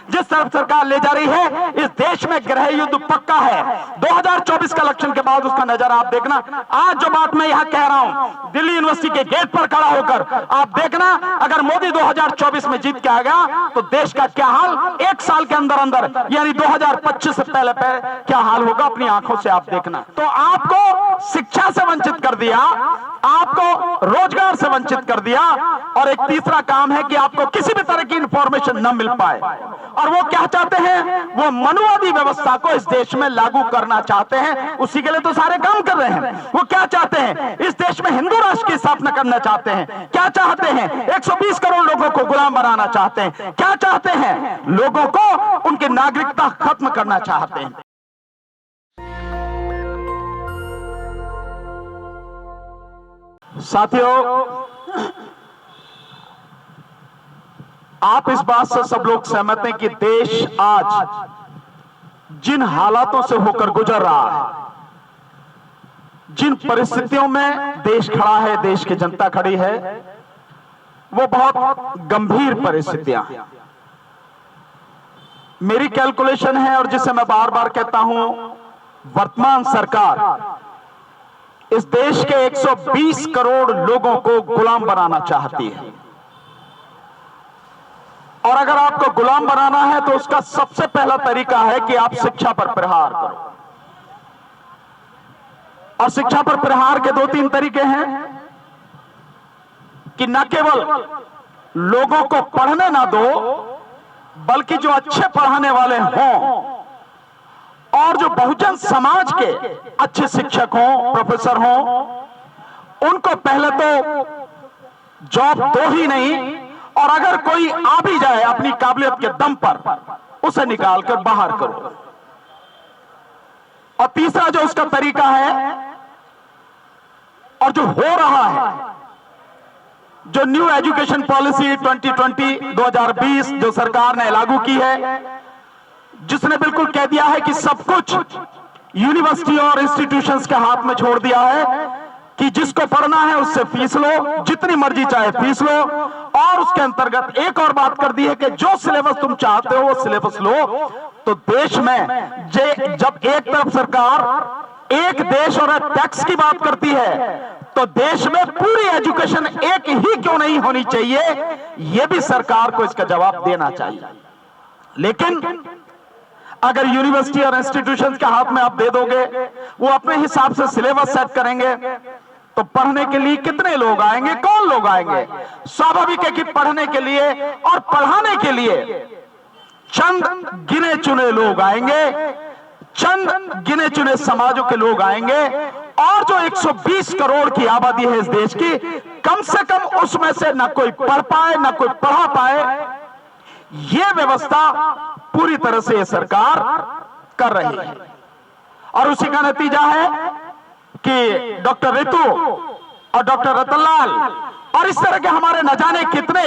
जिस तरफ सरकार ले जा रही है, इस देश में गृह युद्ध पक्का है। 2024 का इलेक्शन के बाद उसका नजारा आप देखना। आज जो बात मैं यहां कह रहा हूं, दिल्ली यूनिवर्सिटी के गेट पर खड़ा होकर आप देखना, अगर मोदी 2024 में जीत के आ गया तो देश का क्या हाल 1 साल के अंदर अंदर, यानी 2025 से पहले क्या हाल होगा, अपनी आंखों से आप देखना। तो आपको शिक्षा से वंचित कर दिया, आपको रोजगार से वंचित कर दिया, और एक तीसरा काम है कि आपको किसी भी तरह की इंफॉर्मेशन न मिल पाए। और वो क्या चाहते हैं, वो मनुवादी व्यवस्था को इस देश में लागू करना चाहते हैं। उसी के लिए तो सारे काम कर रहे हैं। वो क्या चाहते हैं, इस देश में हिंदू राष्ट्र की स्थापना करना चाहते हैं। क्या चाहते हैं, 120 करोड़ लोगों को गुलाम बनाना चाहते हैं। क्या चाहते हैं, लोगों को उनकी नागरिकता खत्म करना चाहते हैं। साथियों, आप इस बात से सब लोग सहमत हैं कि देश आज जिन हालातों से होकर गुजर रहा है, जिन परिस्थितियों में देश खड़ा है, देश की जनता खड़ी है, वो बहुत गंभीर परिस्थितियां हैं। मेरी कैलकुलेशन है, और जिसे मैं बार बार कहता हूं, वर्तमान सरकार इस देश के 120 करोड़ लोगों को गुलाम बनाना चाहती है। और अगर आपको गुलाम बनाना है तो उसका सबसे पहला तरीका है कि आप शिक्षा पर प्रहार करो। और शिक्षा पर प्रहार के 2-3 तरीके हैं कि न केवल लोगों को पढ़ने ना दो, बल्कि जो अच्छे पढ़ाने वाले हों और जो बहुजन समाज के अच्छे शिक्षक हों, प्रोफेसर हों, उनको पहले तो जॉब दो ही नहीं, और अगर कोई आ भी जाए अपनी काबिलियत के दम पर, उसे निकालकर बाहर करो। और तीसरा जो उसका तरीका है और जो हो रहा है, जो न्यू एजुकेशन पॉलिसी 2020 जो सरकार ने लागू की है, जिसने बिल्कुल कह दिया है कि सब कुछ यूनिवर्सिटी और इंस्टीट्यूशंस के हाथ में छोड़ दिया है कि जिसको पढ़ना है उससे फीस लो, जितनी मर्जी चाहे फीस लो। और उसके अंतर्गत एक और बात कर दी है कि जो सिलेबस तुम चाहते हो वो सिलेबस लो। तो देश में जब एक तरफ सरकार एक देश और एक टैक्स की बात करती है, तो देश में पूरी एजुकेशन एक ही क्यों नहीं होनी चाहिए, यह भी सरकार को इसका जवाब देना चाहिए। लेकिन अगर यूनिवर्सिटी और इंस्टीट्यूशंस के हाथ में आप दे दोगे, वो अपने हिसाब से सिलेबस सेट करेंगे, तो पढ़ने के लिए कितने लोग आएंगे, कौन लोग आएंगे? स्वाभाविक है कि पढ़ने के लिए और पढ़ाने के लिए चंद गिने चुने लोग आएंगे, चंद गिने चुने समाजों के लोग आएंगे। और जो 120 करोड़ की आबादी है इस देश की, कम से कम उसमें से न कोई पढ़ पाए न कोई पढ़ा पाए, यह व्यवस्था पूरी तरह से यह सरकार कर रही है। और उसी का नतीजा है कि डॉक्टर रितु और डॉक्टर रतनलाल और इस तरह के हमारे न जाने कितने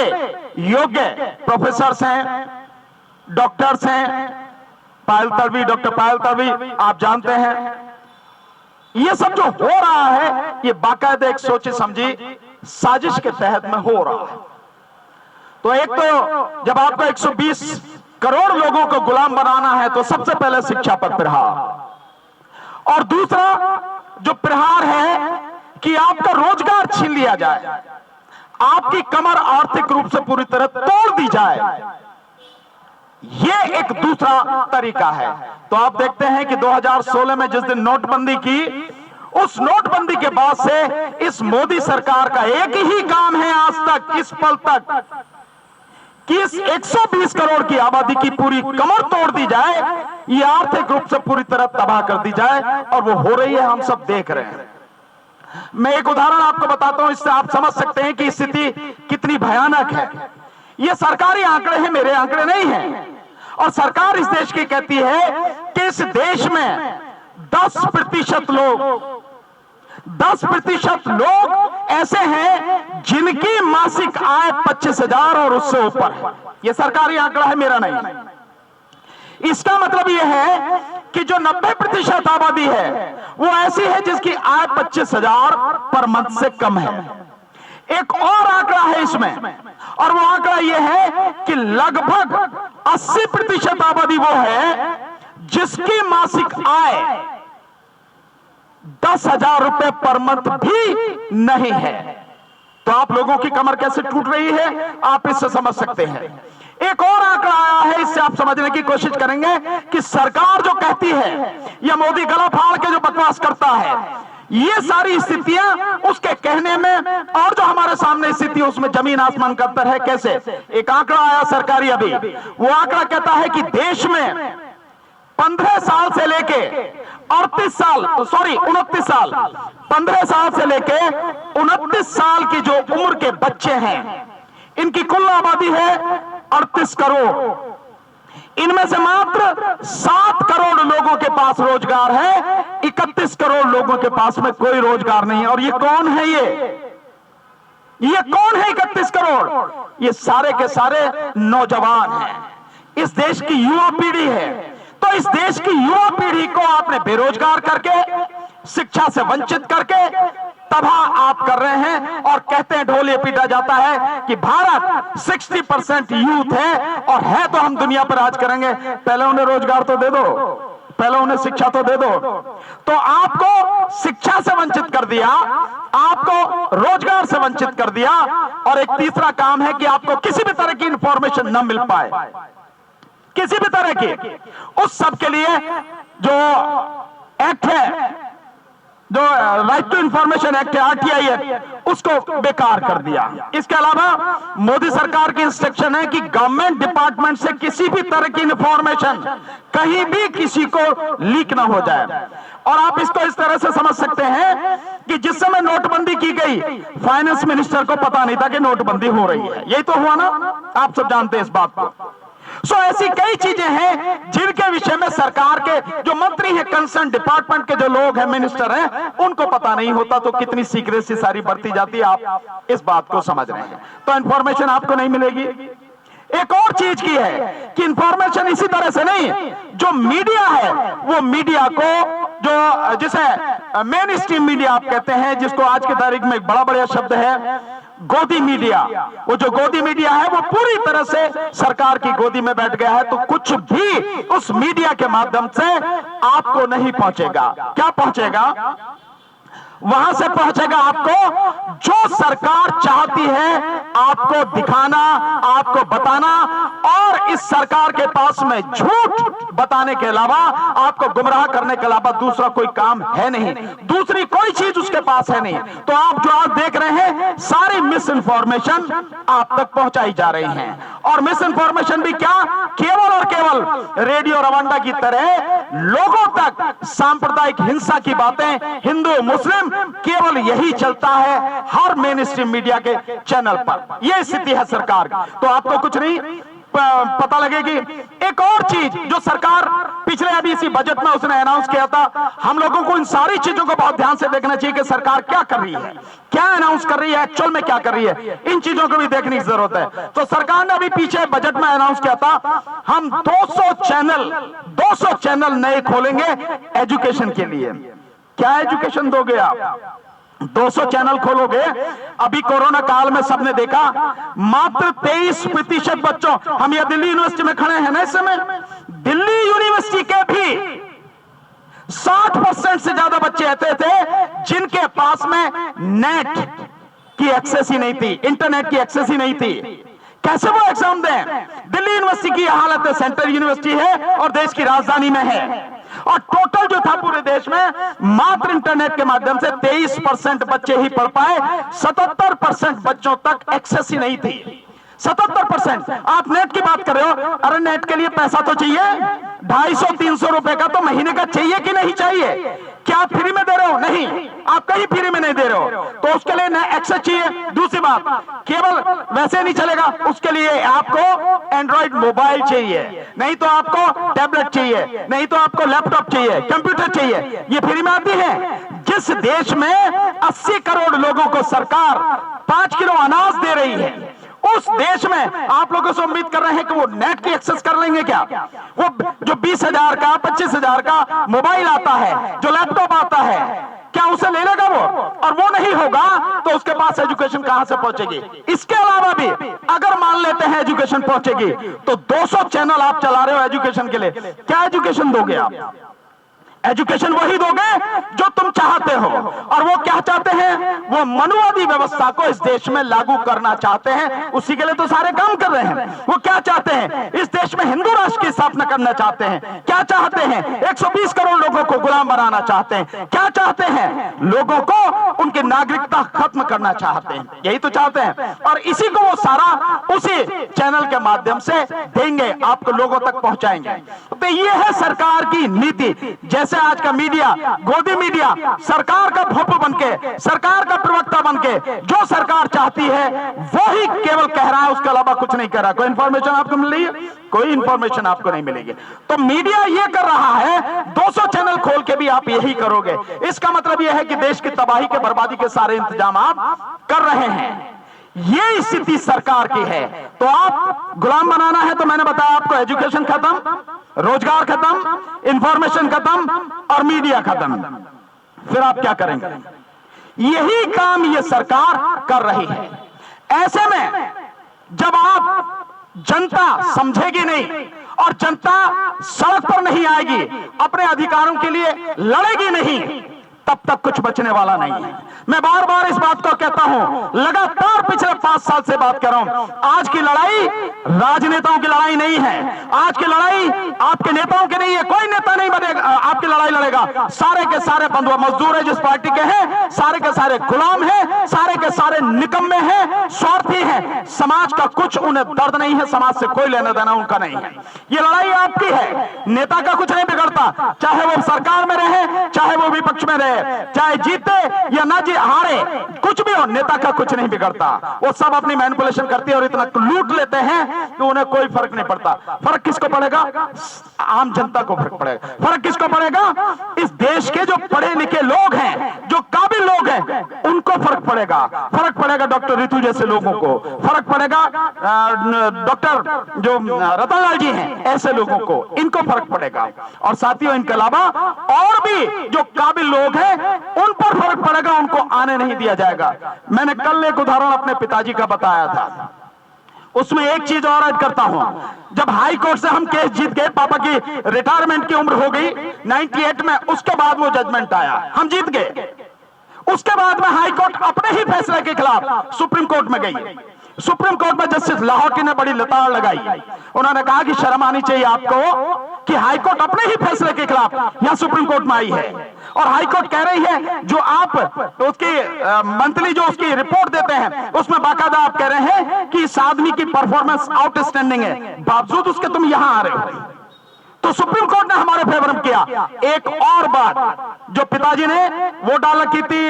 योग्य प्रोफेसर्स हैं, डॉक्टर्स हैं, पायल तड़वी, डॉक्टर पायल तड़वी आप जानते हैं, ये सब जो हो रहा है ये बाकायदा एक सोची समझी साजिश के तहत में हो रहा है। तो एक तो जब आपको 120 करोड़ लोगों को गुलाम बनाना है तो सबसे पहले शिक्षा पर प्रहार, और दूसरा जो प्रहार है कि आपका रोजगार छीन लिया जाए, आपकी कमर आर्थिक रूप से पूरी तरह तोड़ दी जाए, यह एक दूसरा तरीका है। तो आप देखते हैं कि 2016 में जिस दिन नोटबंदी की, उस नोटबंदी के बाद से इस मोदी सरकार का एक ही काम है आज तक, इस पल तक, कि इस 120 करोड़ की आबादी की पूरी कमर तोड़ दी जाए, ये आर्थिक रूप से पूरी तरह तबाह कर दी जाए, और वो हो रही है, हम सब देख रहे हैं। मैं एक उदाहरण आपको बताता हूं, इससे आप समझ सकते हैं कि स्थिति कितनी भयानक है। ये सरकारी आंकड़े हैं, मेरे आंकड़े नहीं हैं। और सरकार इस देश की कहती है कि इस देश में 10% लोग ऐसे हैं जिनकी मासिक आय 25,000 और उससे ऊपर है। यह सरकारी आंकड़ा है, मेरा नहीं। इसका मतलब यह है कि जो 90% आबादी है वो ऐसी है जिसकी आय 25,000 पर मंथ से कम है। एक और आंकड़ा है इसमें, और वो आंकड़ा ये है कि लगभग 80% आबादी वो है जिसकी मासिक आय 10,000 रुपए पर मंथ भी नहीं है। तो आप लोगों की कमर कैसे टूट रही है, आप इससे समझ सकते हैं। एक और आंकड़ा आया है, इससे आप समझने की कोशिश करेंगे कि सरकार जो कहती है या मोदी गला फाड़ के जो बकवास करता है, ये सारी स्थितियां उसके कहने में और जो हमारे सामने स्थिति उसमें जमीन आसमान का अंतर है। कैसे? एक आंकड़ा आया सरकारी अभी, वो आंकड़ा कहता है कि देश में 15 साल से लेके 29 साल 15 साल से लेके 29 साल की जो उम्र के बच्चे हैं, इनकी कुल आबादी है 38 करोड़। इनमें से मात्र 7 करोड़ लोगों के पास रोजगार है, 31 करोड़ लोगों के पास में कोई रोजगार नहीं है। और ये कौन है? ये कौन है 31 करोड़? ये सारे के सारे नौजवान हैं, इस देश की युवा पीढ़ी है। तो इस देश की युवा पीढ़ी को आपने बेरोजगार करके, शिक्षा से वंचित करके तबाह आप कर रहे हैं, और कहते हैं, ढोल ये पीटा जाता है कि भारत 60% यूथ है और है तो हम दुनिया पर राज करेंगे। पहले उन्हें रोजगार तो दे दो, पहले उन्हें शिक्षा तो दे दो। तो आपको शिक्षा से वंचित कर दिया, आपको रोजगार से वंचित कर दिया, और एक तीसरा काम है कि आपको किसी भी तरह की इंफॉर्मेशन न मिल पाए, किसी भी तरह की। उस सब के लिए जो एक्ट है, जो राइट टू इंफॉर्मेशन एक्ट है, आरटीआई एक्ट, उसको बेकार कर दिया। इसके अलावा मोदी सरकार की इंस्ट्रक्शन है कि गवर्नमेंट डिपार्टमेंट से किसी भी तरह की इंफॉर्मेशन कहीं भी किसी को लीक ना हो जाए। और आप इसको इस तरह से समझ सकते हैं कि जिस समय नोटबंदी की गई, फाइनेंस मिनिस्टर को पता नहीं था कि नोटबंदी हो रही है। यही तो हुआ ना, आप सब जानते हैं इस बात को। सो ऐसी कई चीजें हैं जिनके विषय में सरकार के जो मंत्री हैं, कंसर्न डिपार्टमेंट के जो लोग हैं, मिनिस्टर हैं, उनको पता नहीं होता। तो कितनी सीक्रेसी सारी बरती जाती है, आप इस बात को समझ रहे हैं। तो इंफॉर्मेशन आपको नहीं मिलेगी। एक और चीज की है कि इंफॉर्मेशन इसी तरह से नहीं, जो मीडिया है वो मीडिया को, जो जिसे मेन स्ट्रीम मीडिया आप कहते हैं, जिसको आज की तारीख में एक बड़ा बढ़िया शब्द है गोदी मीडिया, वो जो गोदी मीडिया है वो पूरी तरह से सरकार की गोदी में बैठ गया है। तो कुछ भी उस मीडिया के माध्यम से आपको नहीं पहुंचेगा। क्या पहुंचेगा? वहां से पहुंचेगा आपको जो सरकार चाहती है आपको दिखाना, आपको बताना, और इस सरकार के पास में झूठ बताने के अलावा, आपको गुमराह करने के अलावा दूसरा कोई काम है नहीं, दूसरी कोई चीज उसके पास है नहीं। तो आप जो आज देख रहे हैं, सारी मिस इन्फॉर्मेशन आप तक पहुंचाई जा रही है। और मिस इन्फॉर्मेशन भी क्या, केवल और केवल रेडियो रवांडा की तरह लोगों तक सांप्रदायिक हिंसा की बातें, हिंदू मुस्लिम, केवल यही चलता है हर मेन स्ट्रीम मीडिया के चैनल पर। यह स्थिति है सरकार की। तो आपको कुछ नहीं पता लगेगी। एक और चीज जो सरकार पिछले अभी इसी बजट में उसने अनाउंस किया था, हम लोगों को इन सारी चीजों को बहुत ध्यान से देखना चाहिए कि सरकार क्या कर रही है, क्या अनाउंस कर रही है, एक्चुअल में क्या कर रही है, इन चीजों को भी देखने की जरूरत है। तो सरकार ने अभी पीछे बजट में अनाउंस किया था, हम 200 चैनल नए खोलेंगे एजुकेशन के लिए। क्या एजुकेशन दोगे आप? 200 चैनल खोलोगे। अभी कोरोना काल में सबने देखा, मात्र 23% बच्चों, हम ये दिल्ली यूनिवर्सिटी में खड़े हैं ना इस समय, दिल्ली यूनिवर्सिटी के भी 60% से ज्यादा बच्चे ऐसे थे जिनके पास में नेट की एक्सेस ही नहीं थी, इंटरनेट की एक्सेस ही नहीं थी। कैसे वो एग्जाम दें? दिल्ली यूनिवर्सिटी की हालत है, सेंट्रल यूनिवर्सिटी है और देश की राजधानी में है, और टोटल जो था पूरे देश में मात्र इंटरनेट के माध्यम से 23% बच्चे ही पढ़ पाए, 77% बच्चों तक एक्सेस ही नहीं थी। 77%। आप नेट की बात कर रहे हो, अरे नेट के लिए पैसा तो चाहिए, 250-300 रुपए का तो महीने का चाहिए कि नहीं चाहिए? क्या आप फ्री में दे रहे हो? नहीं, आप कहीं फ्री में नहीं दे रहे हो, तो उसके लिए ना एक्सेस चाहिए। दूसरी बात, केवल वैसे नहीं चलेगा, उसके लिए आपको एंड्रॉइड मोबाइल चाहिए, नहीं तो आपको टैबलेट चाहिए, नहीं तो आपको लैपटॉप चाहिए, कंप्यूटर चाहिए। ये फ्री में आती है। जिस देश में 80 करोड़ लोगों को सरकार 5 किलो अनाज दे रही है, उस देश में आप लोगों से उम्मीद कर रहे हैं कि वो नेट की एक्सेस कर लेंगे क्या? वो जो 20,000 का 25,000 का मोबाइल आता है, जो लैपटॉप आता है, क्या उसे ले लेगा वो? और वो नहीं होगा तो उसके पास एजुकेशन कहां से पहुंचेगी। इसके अलावा भी अगर मान लेते हैं एजुकेशन पहुंचेगी, तो 200 चैनल आप चला रहे हो एजुकेशन के लिए, क्या एजुकेशन दोगे आप? एजुकेशन वही दोगे जो तुम चाहते हो, और वो क्या चाहते हैं? वो मनुवादी व्यवस्था को इस देश में लागू करना चाहते हैं। उसी के लिए तो सारे काम कर रहे हैं। वो क्या चाहते हैं? इस देश में हिंदू राष्ट्र की स्थापना करना चाहते हैं। क्या चाहते हैं? 120 करोड़ लोगों को गुलाम बनाना चाहते हैं। क्या चाहते हैं? लोगों को उनकी नागरिकता खत्म करना चाहते हैं। यही तो चाहते हैं, और इसी को वो सारा उसी चैनल के माध्यम से देंगे, आपको लोगों तक पहुंचाएंगे। तो ये है सरकार की नीति। जैसे आज का मीडिया, गोदी मीडिया, सरकार का भोंपू बनके, सरकार का प्रवक्ता बनके जो सरकार चाहती है वो ही केवल कह रहा है, उसके अलावा कुछ नहीं कह रहा। कोई इंफॉर्मेशन आपको मिल रही है? कोई इंफॉर्मेशन आपको नहीं मिलेगी। तो मीडिया ये कर रहा है, 200 चैनल खोल के भी आप यही करोगे। इसका मतलब यह है कि देश की तबाही के, बर्बादी के सारे इंतजाम आप कर रहे हैं। ये स्थिति सरकार की है। तो आप गुलाम बनाना है तो मैंने बताया आपको, एजुकेशन खत्म, रोजगार खत्म, इंफॉर्मेशन खत्म और मीडिया खत्म। फिर आप क्या करेंगे? यही काम ये सरकार कर रही है। ऐसे में जब आप जनता समझेगी नहीं और जनता सड़क पर नहीं आएगी, अपने अधिकारों के लिए लड़ेगी नहीं, तब तक कुछ बचने वाला नहीं है। मैं बार बार इस बात को कहता हूं, लगातार पिछले 5 साल से बात कर रहा हूं। आज की लड़ाई राजनेताओं की लड़ाई नहीं है। आज की लड़ाई आपके नेताओं की नहीं है। कोई नेता नहीं बनेगा आपकी लड़ाई लड़ेगा। सारे के सारे बंधुआ मजदूर है जिस पार्टी के हैं, सारे के सारे गुलाम हैं, सारे के सारे निकम्मे हैं, स्वार्थी हैं। समाज का कुछ उन्हें दर्द नहीं है, समाज से कोई लेना देना उनका नहीं है। ये लड़ाई आपकी है। नेता का कुछ नहीं बिगड़ता, चाहे वो सरकार में रहे, चाहे वो विपक्ष में रहे, चाहे जीते या ना हारे, कुछ भी हो, नेता का कुछ नहीं बिगड़ता। वो सब अपनी मैनिपुलेशन करती है और इतना लूट लेते हैं कि उन्हें कोई फर्क नहीं पड़ता। फर्क किसको पड़ेगा? आम जनता को फर्क पड़ेगा। फर्क किसको पड़ेगा? इस देश के जो पढ़े लिखे लोग हैं, जो काबिल लोग हैं, उनको फर्क पड़ेगा। फर्क पड़ेगा डॉक्टर रितु जैसे लोगों को, फर्क पड़ेगा डॉक्टर जो रतनलाल जी हैं ऐसे लोगों को, इनको फर्क पड़ेगा। और साथियों, इनके अलावा और भी जो काबिल लोग हैं उन पर फर्क पड़ेगा, उनको आने नहीं दिया जाएगा। मैंने कल एक उदाहरण अपने पिताजी का बताया था, उसमें एक चीज और ऐड करता हूं। जब हाई कोर्ट से हम केस जीत गए, पापा की रिटायरमेंट की उम्र हो गई 98 में, उसके बाद वो जजमेंट आया, हम जीत गए। उसके बाद में हाई कोर्ट अपने ही फैसले के खिलाफ सुप्रीम कोर्ट में गई। सुप्रीम कोर्ट में जस्टिस लाहौटी ने बड़ी लताड़ लगाई। उन्होंने कहा कि शर्म आनी चाहिए आपको कि हाई कोर्ट अपने ही फैसले के खिलाफ यहां सुप्रीम कोर्ट में आई है। और हाई कोर्ट कह रही है, जो आप उसकी मंथली जो उसकी रिपोर्ट देते हैं उसमें बाकायदा आप कह रहे हैं कि इस आदमी की परफॉर्मेंस आउटस्टैंडिंग है, बावजूद उसके तुम यहां आ रहे हो। तो सुप्रीम कोर्ट ने हमारे फेवर में किया। एक और बात जो पिताजी ने वो डाल की थी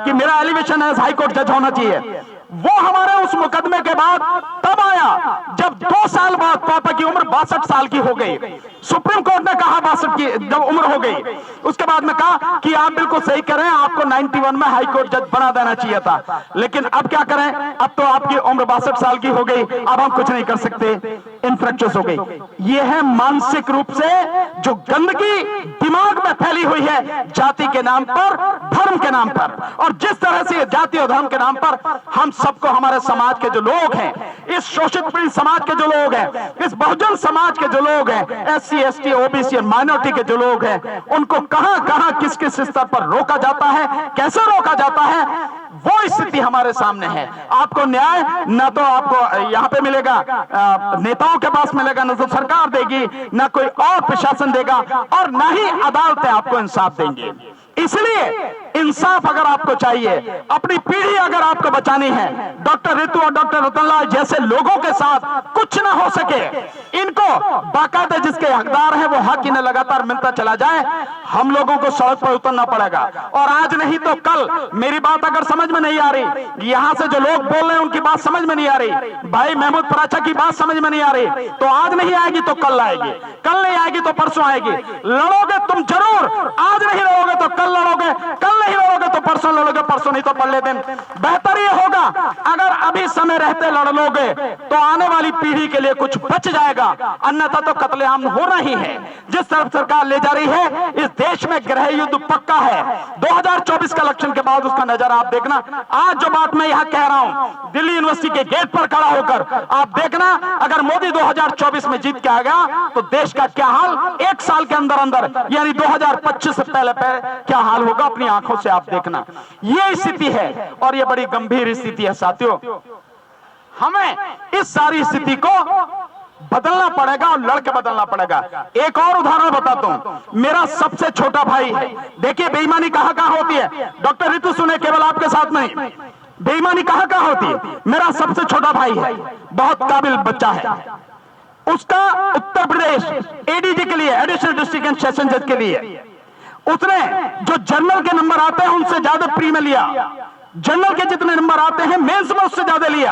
कि मेरा एलिवेशन है हाई कोर्ट जज होना चाहिए, वो हमारे उस मुकदमे के बाद तब आया जब 2 साल बाद पापा की उम्र 62 साल की हो गई। सुप्रीम कोर्ट ने कहा 62 की जब उम्र हो गई, उसके बाद में कहा कि आप बिल्कुल सही करें, आपको 91 में हाई कोर्ट जज बना देना चाहिए था। लेकिन अब क्या करें, अब तो आपकी उम्र 62 साल की हो गई, अब हम कुछ नहीं कर सकते, इन्फ्रेक्चर्स हो गई। ये है मानसिक रूप से जो गंदगी दिमाग में फैली हुई है, जाति के नाम पर, धर्म के नाम पर। और जिस तरह से जाति और धर्म के नाम पर हम सबको, हमारे समाज के जो लोग हैं, इस शोषित पीड़ित समाज के जो लोग हैं, इस बहुजन समाज के जो लोग हैं, SC, ST, OBC और माइनॉरिटी के जो लोग हैं, उनको कहां कहां किस किस स्तर पर रोका जाता है, कैसे रोका जाता है, वो स्थिति हमारे सामने है। आपको न्याय न तो आपको यहां पे मिलेगा, नेताओं के पास मिलेगा, न तो सरकार देगी, न कोई और प्रशासन देगा, और न ही अदालतें आपको इंसाफ देंगी। इसलिए इंसाफ अगर आपको चाहिए, अपनी पीढ़ी अगर आपको बचानी है, डॉक्टर रितु और डॉक्टर रतनलाल जैसे लोगों के साथ कुछ ना हो सके, इनको बाकायदा जिसके हकदार हैं वो हक इन्हें लगातार मिलता चला जाए, हम लोगों को सड़क पर उतरना पड़ेगा। और आज नहीं तो कल, मेरी बात अगर समझ में नहीं आ रही, यहां से जो लोग बोल रहे हैं उनकी बात समझ में नहीं आ रही, भाई महमूद पराचा की बात समझ में नहीं आ रही, तो आज नहीं आएगी तो कल आएगी, कल नहीं आएगी तो परसों आएगी। लड़ोगे तुम जरूर, आज नहीं लड़ोगे तो कल कल लड़ोगे, कल नहीं लड़ोगे तो परसों लड़ोगे, परसों नहीं तो पहले दिन। बेहतर ये होगा अगर अभी समय रहते लड़ लोगे तो आने वाली पीढ़ी के लिए कुछ बच जाएगा, अन्यथा तो कत्लेआम होना ही है। जिस तरफ सरकार ले जा रही है, इस देश में गृह युद्ध पक्का है। 2024 का इलेक्शन के बाद उसका नजारा आप देखना। आज जो बात मैं यहां कह रहा हूं, दिल्ली यूनिवर्सिटी के गेट पर खड़ा होकर आप देखना, अगर मोदी 2024 में जीत के आ गया तो देश का क्या हाल एक साल के अंदर अंदर यानी 2025 से पहले क्या हाल होगा, अपनी आंखों से आप देखना। ये स्थिति है और ये बड़ी गंभीर स्थिति है साथियों। हमें इस सारी स्थिति को बदलना पड़ेगा और लड़के बदलना पड़ेगा। एक और उदाहरण बताता हूं, मेरा सबसे छोटा भाई है। देखिए बेईमानी कहां कहां होती है, डॉक्टर रितु सुने, केवल आपके साथ नहीं, बेईमानी कहां कहां होती है। मेरा सबसे छोटा भाई है, बहुत काबिल बच्चा है, उसका उत्तर प्रदेश एडीजी के लिए, एडिशनल डिस्ट्रिक्ट एंड सेशन जज के लिए उसने जो जनरल के नंबर आते हैं उनसे ज्यादा प्री में लिया, जनरल के जितने नंबर आते हैं मेंस में उससे ज्यादा लिया।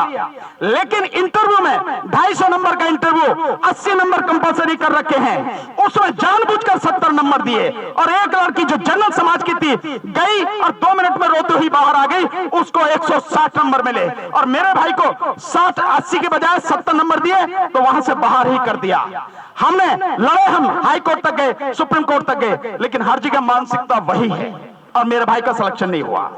लेकिन इंटरव्यू में 250 नंबर का इंटरव्यू 80 नंबर कंपलसरी कर रखे हैं, उसमें जानबूझकर 70 नंबर दिए। और एक लड़की जो जनरल समाज की थी गई और 2 मिनट में रोते हुई बाहर आ गई, उसको 160 नंबर मिले। और मेरे भाई को 60-80 के बजाय 70 नंबर दिए तो वहां से बाहर ही कर दिया। हमने लड़े, हम हाई कोर्ट तक गए, सुप्रीम कोर्ट तक गए, लेकिन हर जगह मानसिकता वही है और मेरे भाई का सिलेक्शन नहीं हुआ,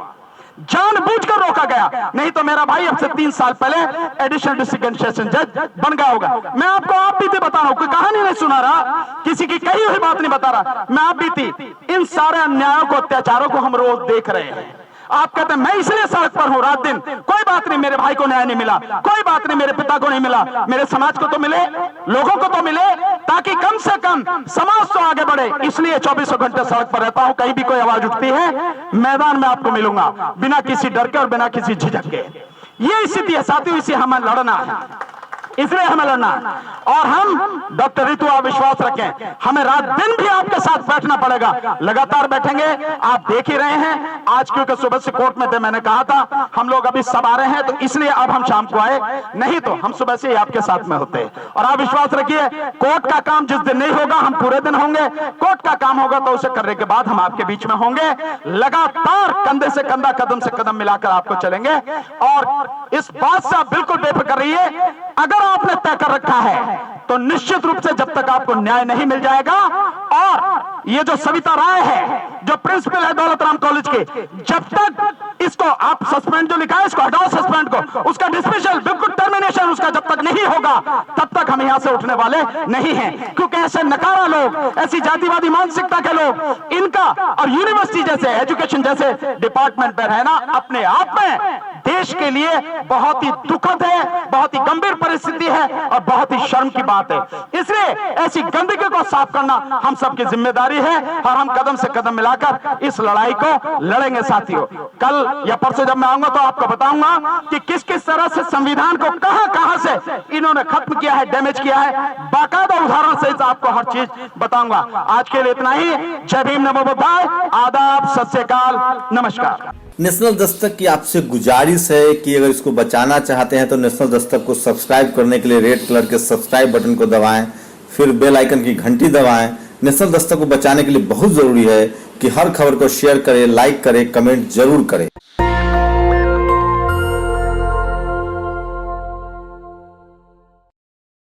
जानबूझकर रोका गया। नहीं तो मेरा भाई अब से 3 साल पहले एडिशनल डिस्ट्रिक्ट एंड सेशन जज बन गया होगा। मैं आपको आप बीती बता रहा हूं, कोई कहानी नहीं सुना रहा, किसी की कही हुई बात नहीं बता रहा, मैं आप बीती इन सारे अन्यायों को, अत्याचारों को हम रोज देख रहे हैं। आप कहते हैं मैं इसलिए सड़क पर हूं रात दिन, कोई बात नहीं, मेरे भाई को न्याय नहीं मिला, कोई बात नहीं, मेरे पिता को नहीं मिला, मेरे समाज को तो मिले, लोगों को तो मिले, ताकि कम से कम समाज तो आगे बढ़े। इसलिए 24 घंटे सड़क पर रहता हूं। कहीं भी कोई आवाज उठती है मैदान में आपको मिलूंगा, बिना किसी डर के और बिना किसी झिझक के। ये स्थिति है साथियों, इसे हमें लड़ना है, इसलिए हमें लड़ना। और हम डॉक्टर रितु आप विश्वास रखें, हमें रात दिन भी आपके साथ बैठना पड़ेगा, लगातार बैठेंगे। आप देख ही रहे हैं आज, क्योंकि सुबह से कोर्ट में थे, मैंने कहा था हम लोग अभी सब आ रहे हैं तो इसलिए अब हम शाम को आए, नहीं तो हम सुबह से ही आपके साथ में होते। और आप विश्वास रखिए, कोर्ट का काम जिस दिन नहीं होगा हम पूरे दिन होंगे, कोर्ट का काम होगा तो उसे करने के बाद हम आपके बीच में होंगे, लगातार कंधे से कंधा, कदम से कदम मिलाकर आपको चलेंगे। और इस बात से आप बिल्कुल बेफिक्र रहिए, अगर आपने तय कर रखा है तो निश्चित रूप से जब तक आपको न्याय नहीं मिल जाएगा, और ये जो सविता राय है जो प्रिंसिपल है दौलत राम कॉलेज के, जब तक इसको आप सस्पेंड जो लिखा है इसको हटाओ, सस्पेंड को, उसका डिसमिसल बिल्कुल टर्मिनेशन उसका जब तक नहीं होगा तब तक हम यहां से उठने वाले नहीं हैं। क्योंकि ऐसे नकारा लोग, ऐसी जातिवादी मानसिकता के लोग, इनका और यूनिवर्सिटी जैसे, एजुकेशन जैसे डिपार्टमेंट पर रहना अपने आप में देश के लिए बहुत ही दुखद है, बहुत ही गंभीर परिस्थिति है और बहुत ही शर्म की बात है। इसलिए ऐसी गंदगी को साफ करना हम सबकी जिम्मेदारी है और हम कदम से कदम मिलाकर इस लड़ाई को लड़ेंगे साथियों। कल या परसों जब मैं आऊंगा तो आपको बताऊंगा कि किस किस तरह से संविधान को कहां से इन्होंने खत्म किया है, डैमेज किया है, बाकायदा उदाहरण से आपको हर चीज बताऊंगा। आज के लिए इतना ही। जय भीम, नमो बुद्धाय, आदाब, सत श्री अकाल, नमस्कार। नेशनल दस्तक की आपसे गुजारिश है कि अगर इसको बचाना चाहते हैं तो नेशनल दस्तक को सब्सक्राइब करने के लिए रेड कलर के सब्सक्राइब बटन को दबाएं, फिर बेल आइकन की घंटी दबाएं। नेशनल दस्तक को बचाने के लिए बहुत जरूरी है कि हर खबर को शेयर करें, लाइक करें, कमेंट जरूर करें।